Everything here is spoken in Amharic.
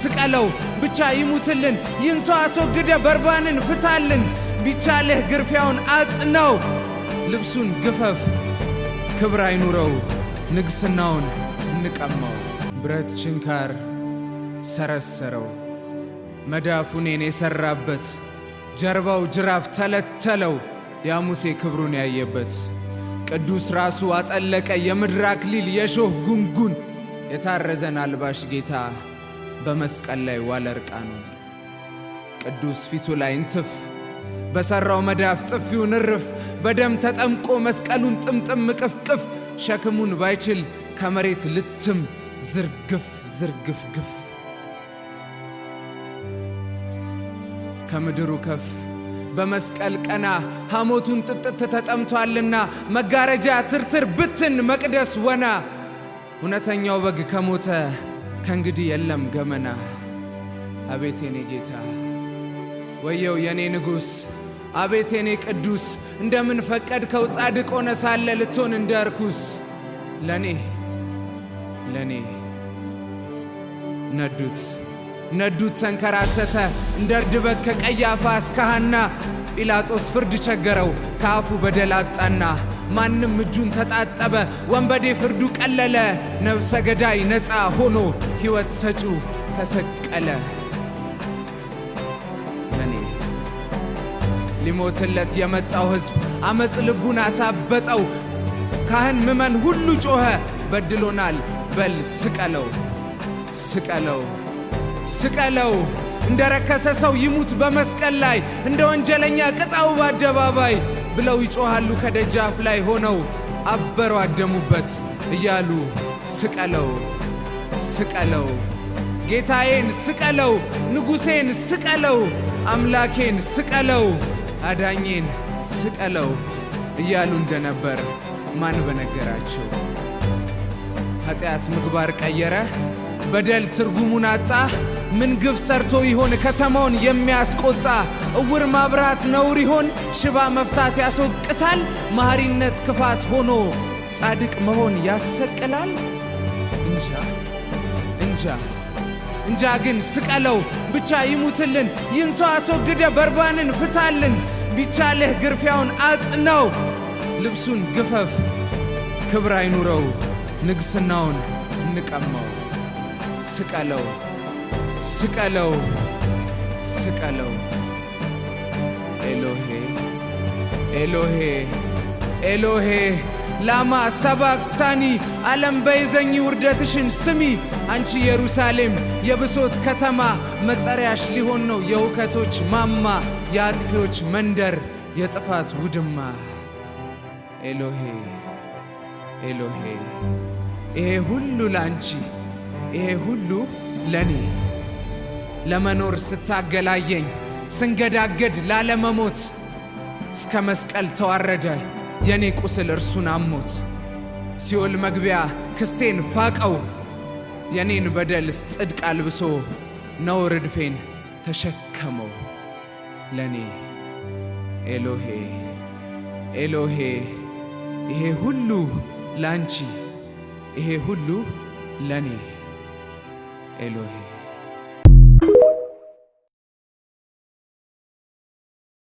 ስቀለው ብቻ ይሙትልን ይንሶ አስወግደ በርባንን ፍታልን ቢቻልህ ግርፊያውን አጽነው ልብሱን ግፈፍ ክብር አይኑረው ንግስናውን እንቀማው ብረት ችንካር ሰረሰረው መዳፉኔን የሰራበት ጀርባው ጅራፍ ተለተለው ያሙሴ ክብሩን ያየበት ቅዱስ ራሱ አጠለቀ የምድር አክሊል የሾህ ጉንጉን የታረዘን አልባሽ ጌታ በመስቀል ላይ ዋለ እርቃኑን ቅዱስ ፊቱ ላይ እንትፍ በሰራው መዳፍ ጥፊውን እርፍ በደም ተጠምቆ መስቀሉን ጥምጥም ቅፍቅፍ ሸክሙን ባይችል ከመሬት ልትም ዝርግፍ ዝርግፍ ግፍ ከምድሩ ከፍ በመስቀል ቀና ሐሞቱን ጥጥት ተጠምቷልና መጋረጃ ትርትር ብትን መቅደስ ወና እውነተኛው በግ ከሞተ ከእንግዲህ የለም ገመና አቤት የኔ ጌታ ወየው የኔ ንጉሥ አቤት የኔ ቅዱስ እንደምን ፈቀድከው ጻድቅ ሆነ ሳለ ልትሆን እንደ እርኩስ ለኔ ነዱት ተንከራተተ እንደ እርድ በግ ከቀያፋ እስከ ሐና ጲላጦስ ፍርድ ቸገረው ከአፉ በደል አጣና ማንም እጁን ተጣጠበ ወንበዴ ፍርዱ ቀለለ ነፍሰ ገዳይ ነፃ ሆኖ ሕይወት ሰጪው ተሰቀለ ለኔ ሊሞትለት የመጣው ሕዝብ አመፅ ልቡን አሳበጠው ካህን ምመን ሁሉ ጮኸ በድሎናል በል ስቀለው እንደረከሰ ሰው ይሙት በመስቀል ላይ እንደ ወንጀለኛ ቅጣው በአደባባይ ብለው ይጮሃሉ ከደጃፍ ላይ ሆነው አበሩ አደሙበት እያሉ ስቀለው ጌታዬን ስቀለው ንጉሴን ስቀለው አምላኬን ስቀለው አዳኜን ስቀለው እያሉ እንደነበር ማን በነገራቸው ኃጢአት ምግባር ቀየረ በደል ትርጉሙን አጣ ምን ግፍ ሰርቶ ይሆን ከተማውን የሚያስቆጣ እውር ማብራት ነውር ይሆን ሽባ መፍታት ያስወቅሳል መሐሪነት ክፋት ሆኖ ጻድቅ መሆን ያሰቅላል እንጃ ግን ስቀለው ብቻ ይሙትልን ይንሶ አስወግደ በርባንን ፍታልን ቢቻልህ ግርፊያውን አጽነው ልብሱን ግፈፍ ክብር አይኑረው ንግስናውን እንቀማው ስቀለው ኤሎሄ ላማ ሰባክታኒ ዓለም በይዘኝ ውርደትሽን ስሚ አንቺ ኢየሩሳሌም የብሶት ከተማ መጠሪያሽ ሊሆን ነው የሁከቶች ማማ የአጥፊዎች መንደር የጥፋት ውድማ ኤሎሄ ይሄ ሁሉ ላንቺ ይሄ ሁሉ ለኔ ለመኖር ስታገላየኝ ስንገዳገድ ላለመሞት እስከ መስቀል ተዋረደ የኔ ቁስል እርሱን አሞት ሲኦል መግቢያ ክሴን ፋቀው የኔን በደል ጽድቅ አልብሶ ነውር እድፌን ተሸከመው ለኔ ኤሎሄ ይሄ ሁሉ ላንቺ ይሄ ሁሉ ለኔ ኤሎሄ